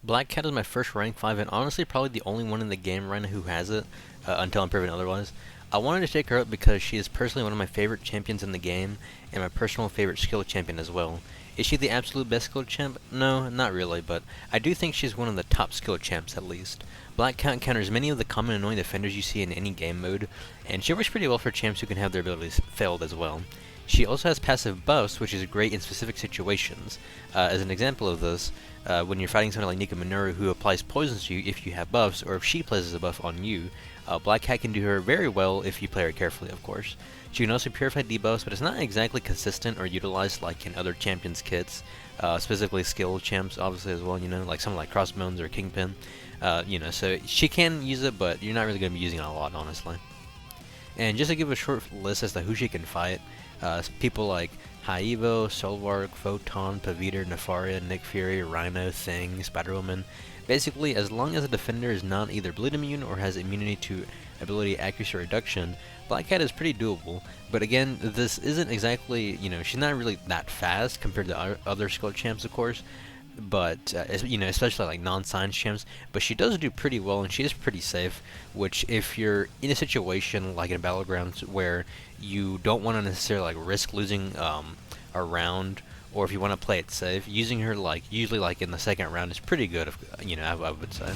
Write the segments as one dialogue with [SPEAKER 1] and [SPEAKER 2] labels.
[SPEAKER 1] Black Cat is my first rank 5 and honestly probably the only one in the game right now who has it, until I'm proven otherwise. I wanted to take her up because she is personally one of my favorite champions in the game, and my personal favorite skill champion as well. Is she the absolute best skill champ? No, not really, but I do think she's one of the top skill champs at least. Black Cat counters many of the common annoying defenders you see in any game mode, and she works pretty well for champs who can have their abilities failed as well. She also has passive buffs, which is great in specific situations. As an example of this, when you're fighting someone like Nika Minoru who applies poison to you if you have buffs, or if she places a buff on you, Black Cat can do her very well if you play her carefully, of course. She can also purify debuffs, but it's not exactly consistent or utilized like in other champions' kits, specifically skill champs, obviously, as well, like someone like Crossbones or Kingpin. So she can use it, but you're not really going to be using it a lot, honestly. And just to give a short list as to who she can fight, people like Haibo, Solvark, Photon, Paviter, Nefaria, Nick Fury, Rhino, Thing, Spider-Woman. Basically, as long as the defender is not either bleed immune or has immunity to ability accuracy reduction, Black Cat is pretty doable. But again, this isn't exactly, she's not really that fast compared to other skill champs, of course. But especially like non-science champs, but she does do pretty well and she is pretty safe, which if you're in a situation like in Battlegrounds where you don't want to necessarily like risk losing a round, or if you want to play it safe, using her like usually like in the second round is pretty good, I would say.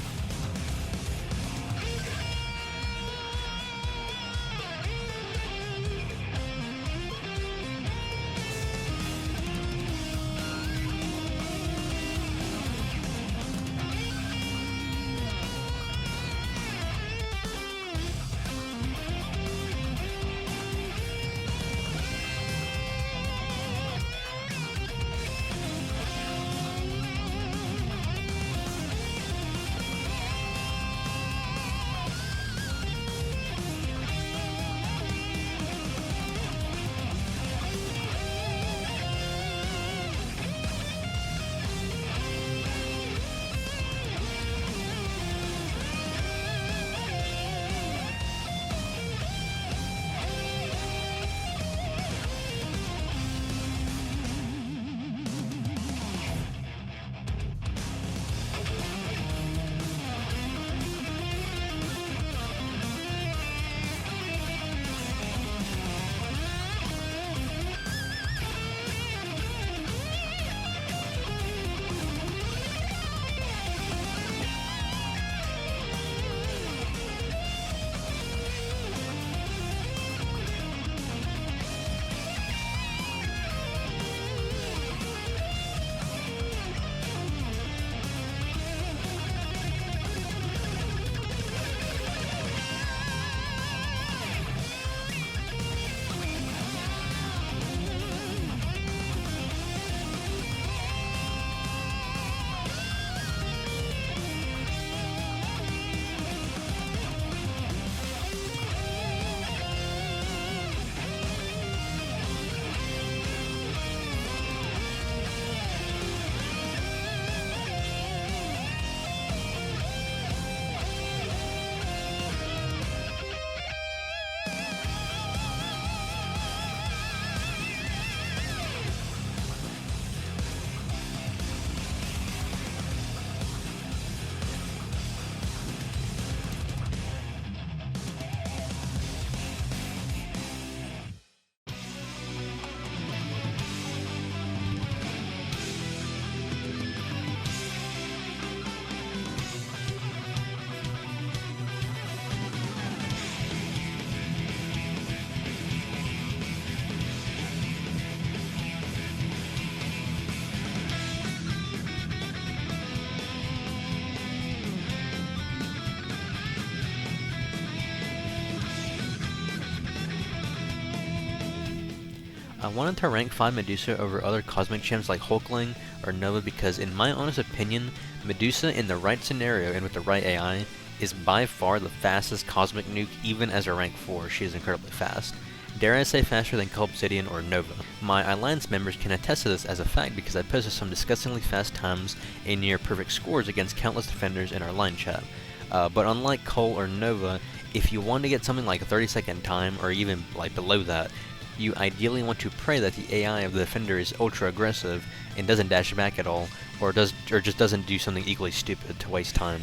[SPEAKER 1] I wanted to rank 5 Medusa over other cosmic champs like Hulkling or Nova because in my honest opinion, Medusa in the right scenario and with the right AI is by far the fastest cosmic nuke. Even as a rank 4, she is incredibly fast. Dare I say faster than Obsidian or Nova. My Alliance members can attest to this as a fact because I posted some disgustingly fast times and near perfect scores against countless defenders in our line chat. But unlike Cole or Nova, if you want to get something like a 30-second time or even like below that, you ideally want to pray that the AI of the defender is ultra aggressive and doesn't dash back at all, or just doesn't do something equally stupid to waste time.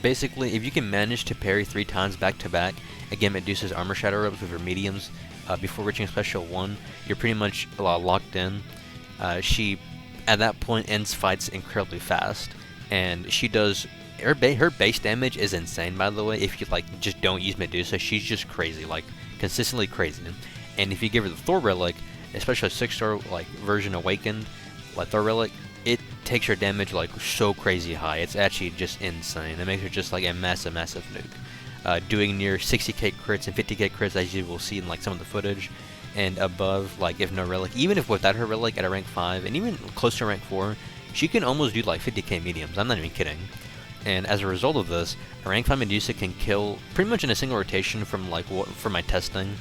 [SPEAKER 1] Basically, if you can manage to parry 3 times back to back, again Medusa's armor shatter ups with her mediums before reaching special 1, you're pretty much locked in. She at that point ends fights incredibly fast, and she does her base damage is insane, by the way. If you like just don't use Medusa, she's just crazy, like consistently crazy. And if you give her the Thor relic, especially a 6-star like version awakened like Thor relic, it takes her damage like so crazy high. It's actually just insane. It makes her just like a massive nuke, doing near 60k crits and 50k crits, as you will see in like some of the footage, and above, like if no relic, even if without her relic at a rank 5 and even close to rank 4, she can almost do like 50k mediums. I'm not even kidding. And as a result of this, a rank 5 Medusa can kill pretty much in a single rotation from like from my testing,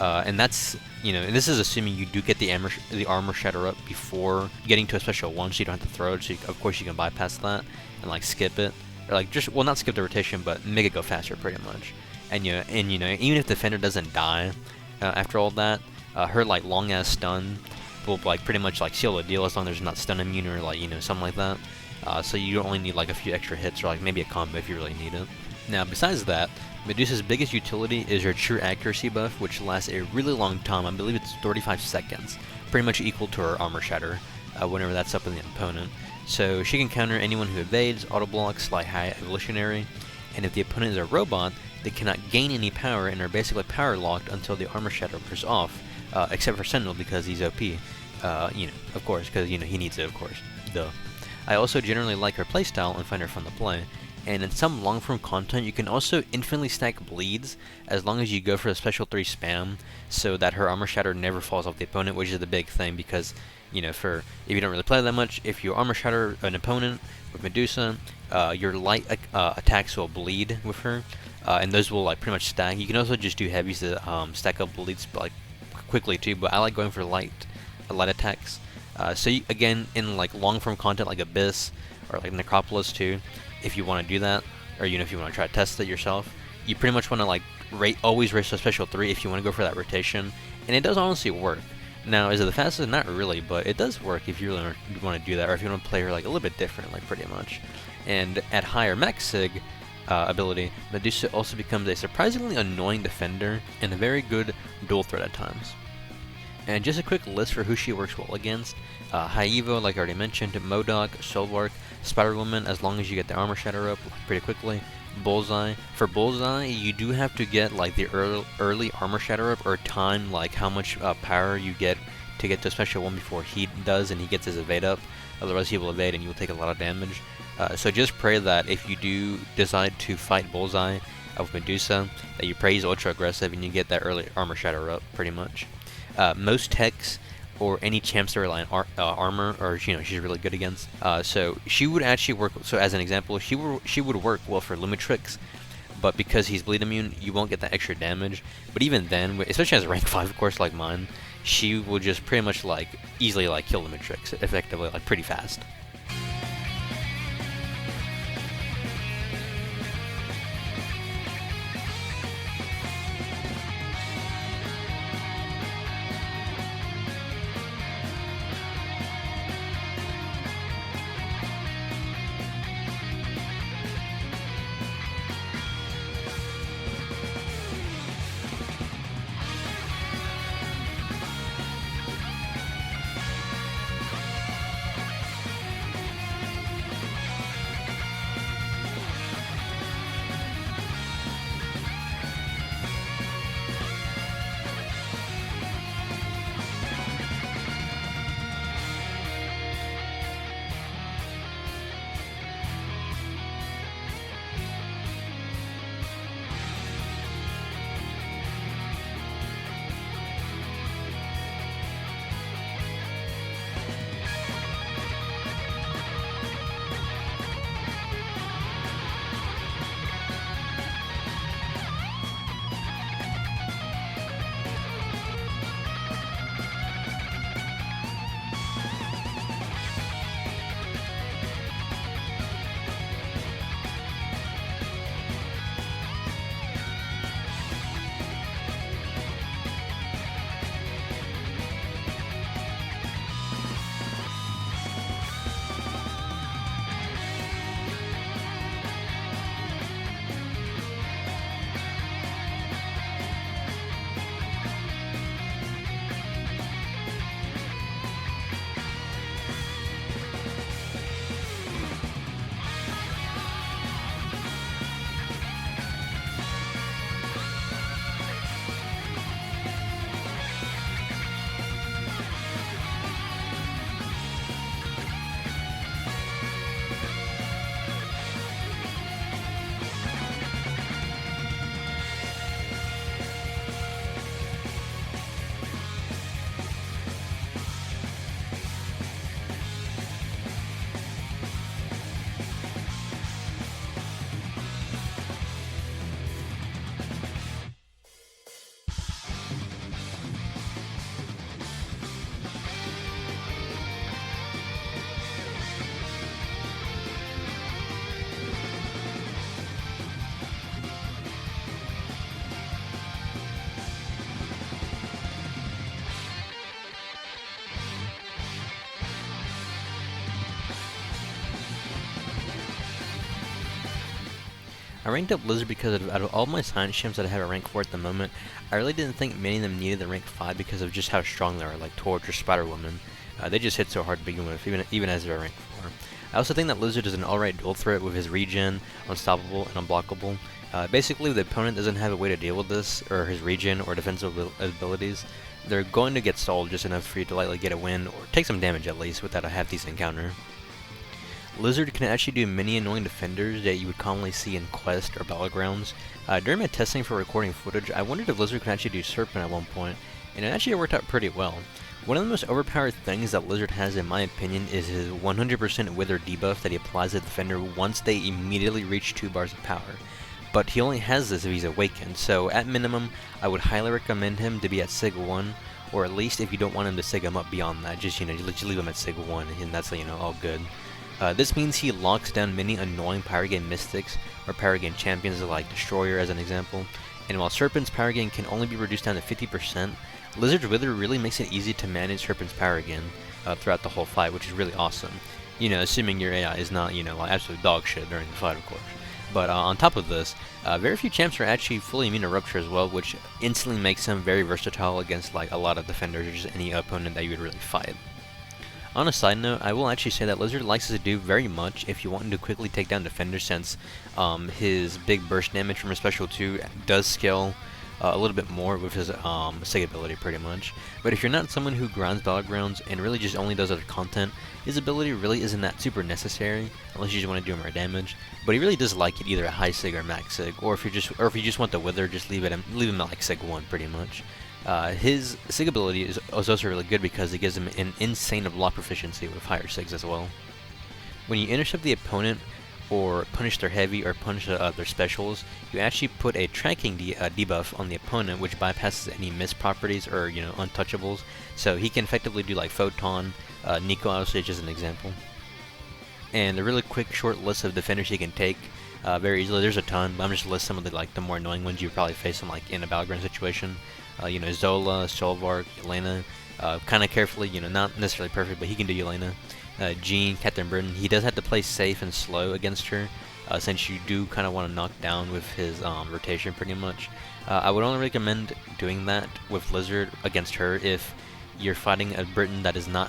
[SPEAKER 1] and that's, you know, and this is assuming you do get the armor shatter up before getting to a special 1, so you don't have to throw it. So of course you can bypass that and like skip it, or like just, well, not skip the rotation, but make it go faster pretty much. And you know, even if the defender doesn't die after all that, her like long ass stun will like pretty much like seal the deal as long as there's not stun immune or like, you know, something like that. So you only need like a few extra hits or like maybe a combo if you really need it. Now besides that, Medusa's biggest utility is her true accuracy buff, which lasts a really long time. I believe it's 35 seconds, pretty much equal to her armor shatter whenever that's up in the opponent. So she can counter anyone who evades, auto blocks, like high evolutionary, and if the opponent is a robot, they cannot gain any power and are basically power locked until the armor shatter wears off, except for Sentinel because he's OP. You know, of course, because you know he needs it, of course. Duh. I also generally like her playstyle and find her fun to play. And in some long-form content, you can also infinitely stack bleeds as long as you go for the special 3 spam, so that her armor shatter never falls off the opponent, which is the big thing, because, you know, if you don't really play that much, if you armor shatter an opponent with Medusa, your light attacks will bleed with her, and those will like pretty much stack. You can also just do heavies to stack up bleeds like quickly too, but I like going for light attacks. So you, again, in like long-form content like Abyss or like Necropolis too, if you want to do that, or you know, if you want to try to test it yourself, you pretty much want to like always race to special 3 if you want to go for that rotation, and it does honestly work. Now, is it the fastest? Not really, but it does work if you really want to do that, or if you want to play her like a little bit different, like pretty much. And at higher max sig ability, Medusa also becomes a surprisingly annoying defender and a very good dual threat at times. And just a quick list for who she works well against. High Evo, like I already mentioned, Modok, Solvark, Spider-Woman, as long as you get the armor shatter up pretty quickly. Bullseye. For Bullseye, you do have to get like the early armor shatter up, or time like how much power you get to get to special 1 before he does and he gets his evade up. Otherwise he will evade and you will take a lot of damage. So just pray that if you do decide to fight Bullseye with Medusa, that you pray he's ultra aggressive and you get that early armor shatter up pretty much. Most techs or any champs that rely on armor, or you know, she's really good against. So she would actually work. So as an example, she would work well for Lumitrix, but because he's bleed immune, you won't get that extra damage. But even then, especially as a rank 5, of course, like mine, she will just pretty much like easily like kill Lumitrix effectively, like pretty fast. I ranked up Lizard because out of all my science champs that I have a rank 4 at the moment, I really didn't think many of them needed the rank 5 because of just how strong they are, like Torch or Spider-Woman. They just hit so hard to begin with, even as they're rank 4. I also think that Lizard is an alright dual threat with his regen, unstoppable, and unblockable. Basically, if the opponent doesn't have a way to deal with this, or his regen or defensive abilities, they're going to get stalled just enough for you to lightly get a win, or take some damage at least, without a half-decent counter. Lizard can actually do many annoying defenders that you would commonly see in Quest or Battlegrounds. During my testing for recording footage, I wondered if Lizard could actually do Serpent at one point, and it actually worked out pretty well. One of the most overpowered things that Lizard has, in my opinion, is his 100% Wither debuff that he applies to the defender once they immediately reach 2 bars of power. But he only has this if he's awakened, so at minimum, I would highly recommend him to be at Sig 1, or at least if you don't want him to Sig him up beyond that, just leave him at Sig 1, and that's, all good. This means he locks down many annoying power gain mystics, or power gain champions like Destroyer as an example, and while Serpent's power gain can only be reduced down to 50%, Lizard's Wither really makes it easy to manage Serpent's power gain throughout the whole fight, which is really awesome. Assuming your AI is not, like absolute dog shit during the fight, of course. But on top of this, very few champs are actually fully immune to Rupture as well, which instantly makes him very versatile against like a lot of defenders or just any opponent that you would really fight. On a side note, I will actually say that Lizard likes to do very much if you want him to quickly take down defenders, since his big burst damage from his special 2 does scale a little bit more with his Sig ability pretty much. But if you're not someone who grinds Battlegrounds and really just only does other content, his ability really isn't that super necessary unless you just want to do more damage. But he really does like it either at high Sig or max Sig, or if you just want the Wither, just leave him at like Sig 1 pretty much. His Sig ability is also really good because it gives him an insane block proficiency with higher Sigs as well. When you intercept the opponent, or punish their heavy, or punish their specials, you actually put a tracking debuff on the opponent, which bypasses any miss properties or untouchables. So he can effectively do like Photon, Nico obviously just an example. And a really quick short list of defenders he can take very easily. There's a ton, but I'm just list some of the more annoying ones you probably face in a battleground situation. Zola, Solvark, Yelena. Kind of carefully, not necessarily perfect, but he can do Yelena. Jean, Captain Britain, he does have to play safe and slow against her, since you do kind of want to knock down with his rotation pretty much. I would only recommend doing that with Lizard against her if you're fighting a Britain that is not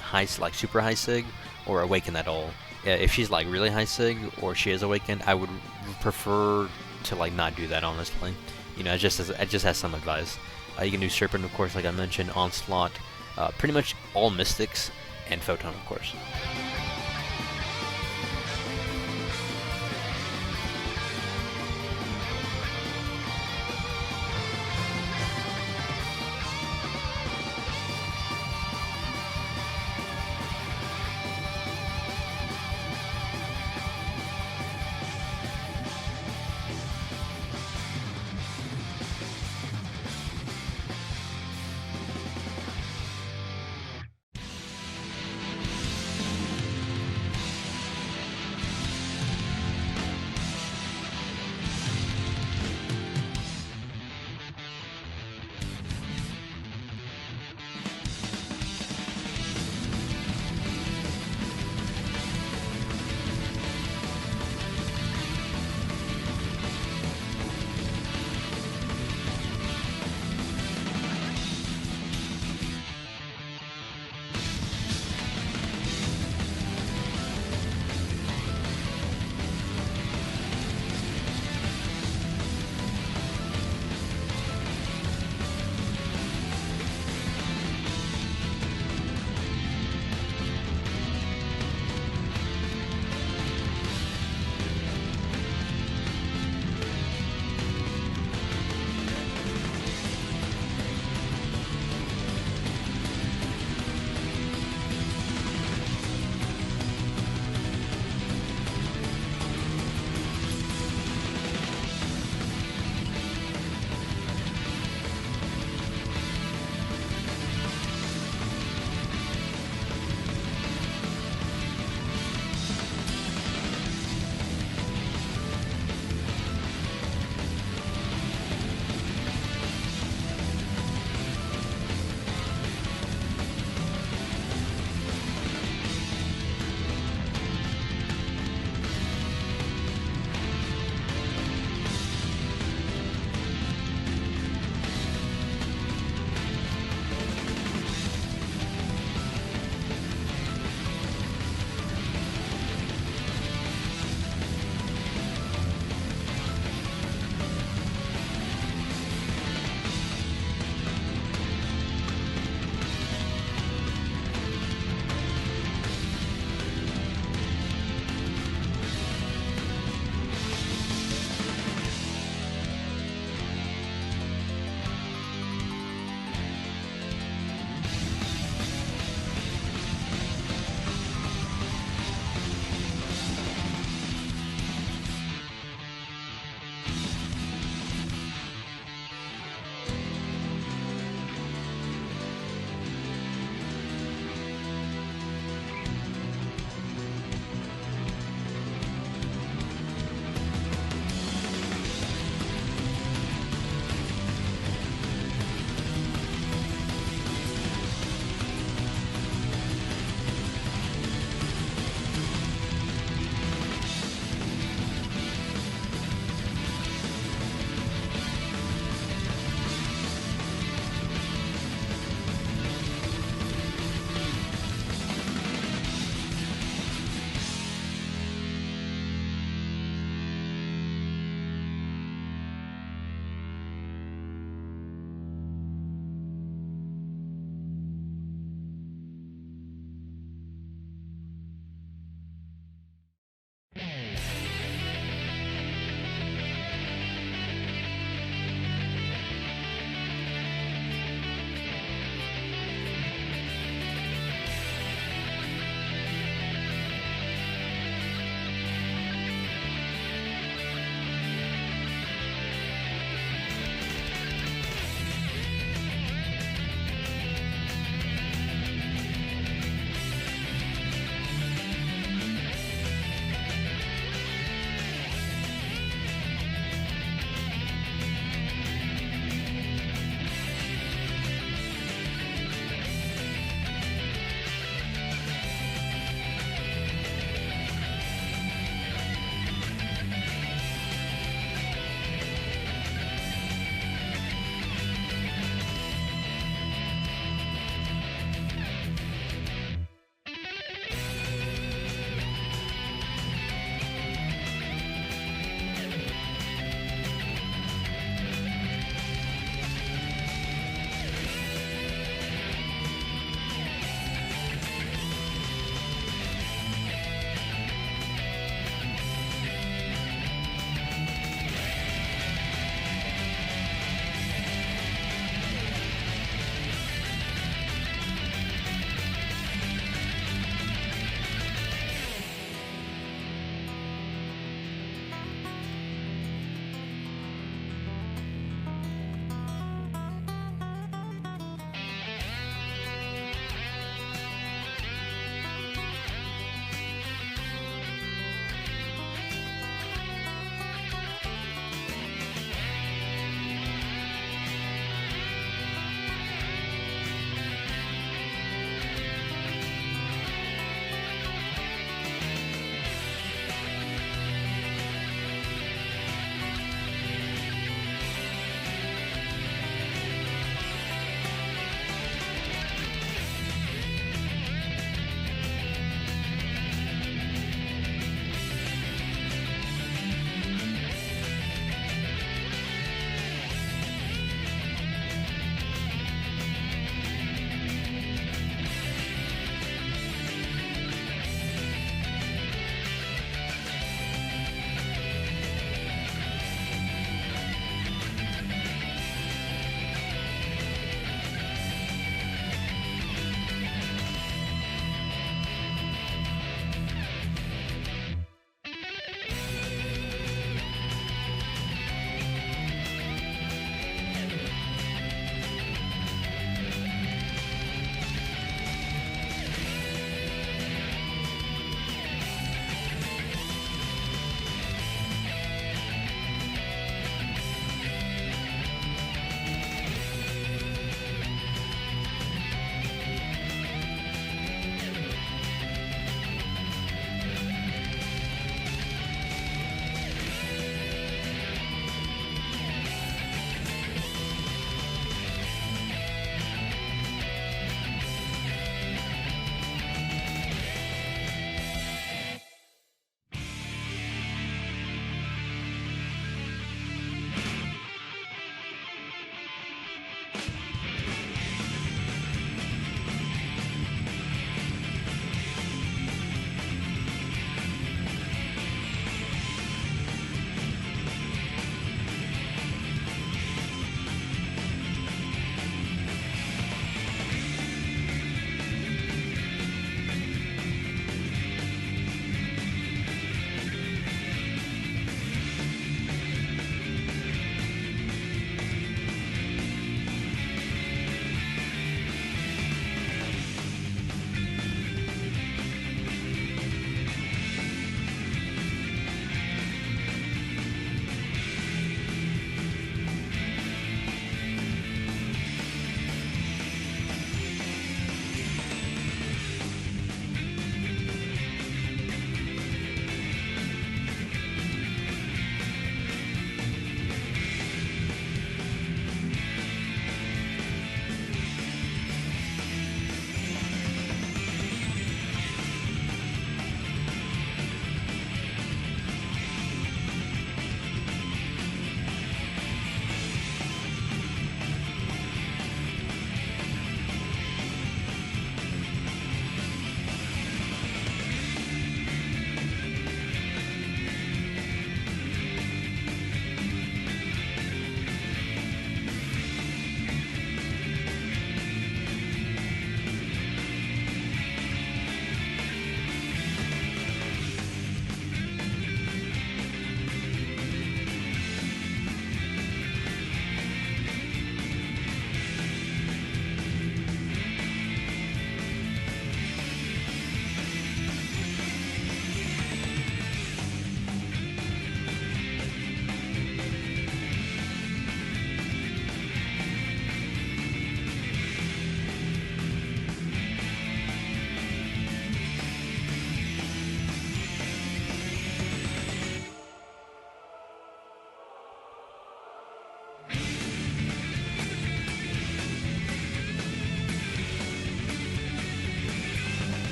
[SPEAKER 1] super high Sig, or awakened at all. If she's really high Sig, or she is awakened, I would prefer to not do that, honestly. Just as some advice. You can do Serpent, of course, like I mentioned, Onslaught, pretty much all Mystics, and Photon, of course.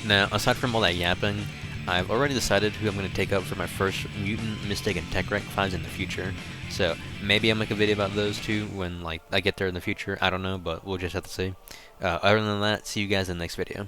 [SPEAKER 1] Now, aside from all that yapping, I've already decided who I'm going to take up for my first Mutant, Mystic, and Tech Rank 5s in the future. So maybe I'll make a video about those two when like I get there in the future. I don't know, but we'll just have to see. Other than that, see you guys in the next video.